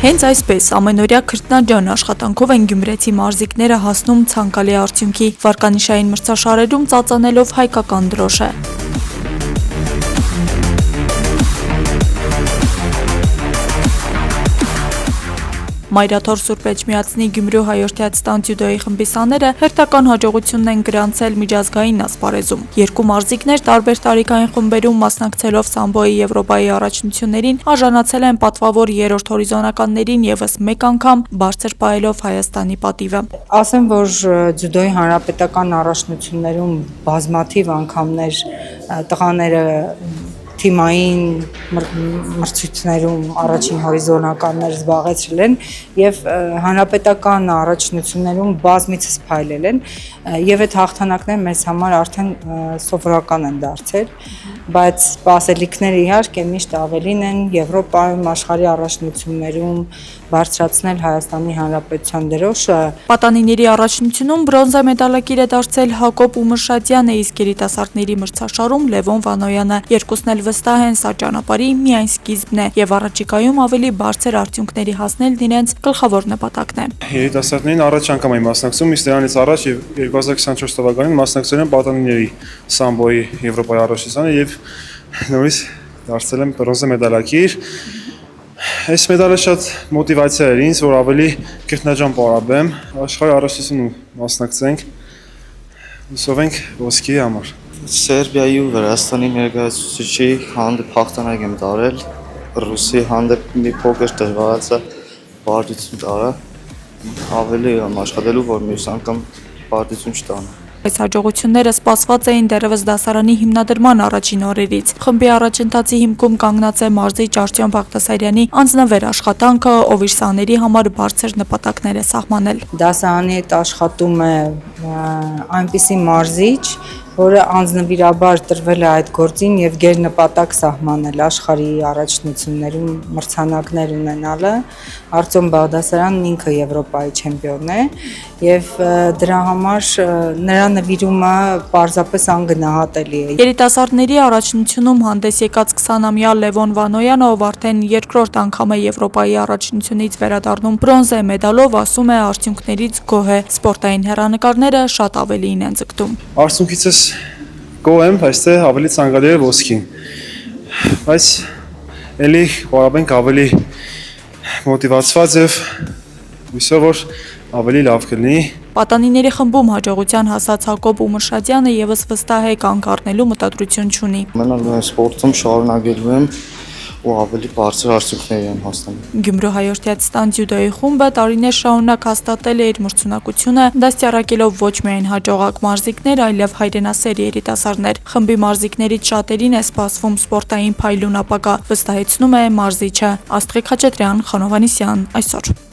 Հենց այսպես ամենօրյա քրտնաջան աշխատանքով են գյումրեցի մարզիկները հասնում ցանկալի արդյունքի, վարկանիշային մրցաշարերում ծածանելով հայկական դրոշը։ Մայրաթոր Սուրբ Էջմիածնի Գյումրու հայորդյացտան ձյուդոյի խմբի սաները հերթական հաջողությունն են գրանցել միջազգային ասպարեզում։ Երկու մարզիկներ տարբեր տարիքային խմբերում մասնակցելով սամբոյի Եվրոպայի առաջնություններին արժանացել են պատվավոր երրորդ հորիզոնականներին եւս մեկ անգամ բարձր պահելով Հայաստանի պատիվը։ Ասեմ, որ ձյուդոյի հանրապետական առաջնություններում բազմաթիվ անգամներ տղաները թիմային մրցույթներում առաջին հորիզոնականներ զբաղեցրել են եւ հանրապետական առաջնություններում բազմիցս փայլել են եւ այդ հաղթանակները մեզ համար արդեն սովորական են դարձել, բայց սպասելիքները իհարկե միշտ ավելին են Եվրոպայում, աշխարհի առաջնություններում բարձրացնել Հայաստանի Հանրապետության դրոշը։ Պատանիների առաջնությունում բրոնզե մեդալակիր է դարձել Հակոբ Ումրշատյանը, իսկ երիտասարդների մրցաշարում Լևոն Վանոյանը։ Երկուսն էլ վստահ են սա ճանապարհի միայն սկիզբն է եւ առաջիկայում ավելի բարձր արդյունքների հասնելն իրենց գլխավոր նպատակն է։ Երիտասարդներին առաջ անգամ եմ մասնակցում, իսկ դրանից առաջ 2024 թվականին մասնակցել եմ պատանիների սամբոյի Եվրոպայի առաջնությանը եւ նորից դարձել եմ բրոնզե մեդալակիր։ Այս մեդալը շատ մոտիվացիա էր ինձ, որ ավելի քրտնաջան պարապեմ, աշխարհի առաջնությունում մասնակցենք, հուսով ենք ոսկի համար։ Սերբիայի ու Վրաստանի ներկայացուցիչի հանդեպ հաղթանակ եմ տարել, Ռուսի հանդեպ մի փոքր դժվարացա պարտություն տարա, ավելի եմ աշխատելու, որ մյուս անգամ պարտություն չտանա։ Այս հաջողությունները սպասված էին դեռևս դասարանի հիմնադրման առաջին օրերից։ Խմբի առաջընթացի հիմքում կանգնած է մարզիչ Արտյոմ Բաղդասարյանի անձնվեր աշխատանքը, ով իր սաների համար բարձր նպատակներ է սահմանել։ Դասարանի հետ աշխատում է այնպիսի մարզիչ, որը անձնվիրաբար տրվել է այդ գործին եւ գերնպատակ սահմանել աշխարհի առաջնություններում մրցանակներ ունենալը։ Արտյոմ Բաղդասարյանն ինքը Եվրոպայի չեմպիոն է եւ դրա համար նրա նվիրումը պարզապես անգնահատելի է։ Երիտասարդների առաջնությունում հանդես եկած 20-ամյա Լևոն Վանոյանը, ով արդեն երկրորդ անգամ է Եվրոպայի առաջնությունից վերադառնում բրոնզե մեդալով, ասում է արդյունքներից գոհ է։ Սպորտային հեռանկարները շատ ավելին են ձգտում։ Արդյունքիցս գոհ եմ, բայց թե ավելի ցանկալի է ոսկին։ Բայց ելի պարապենք ավելի մոտիվացված եւ հույսով որ ավելի լավ կլինի։ Պատանիների խմբում հաջողության հասած Հակոբ Ումրշատյանը եւս վստահ է կանգ առնելու մտադրություն չունի։ Մենակ սպորտում շարունակելու եմ ու ավելի բարձր արդյունքներ եմ հասնելու։ Գյումրու հայորդյացտան ձյուդոյի խումբը տարիներ շարունակ հաստատել է իր մրցունակությունը, դաստիարակելով ոչ միայն հաջողակ մարզիկներ, այլև հայրենասեր երիտասարդներ։ Խմբի մարզիկներից շատերին է սպասվում սպորտային փայլուն ապագա, վստահեցնում է մարզիչը Աստղիկ Խաչատրյան, Խանովանիսյան, այսօր։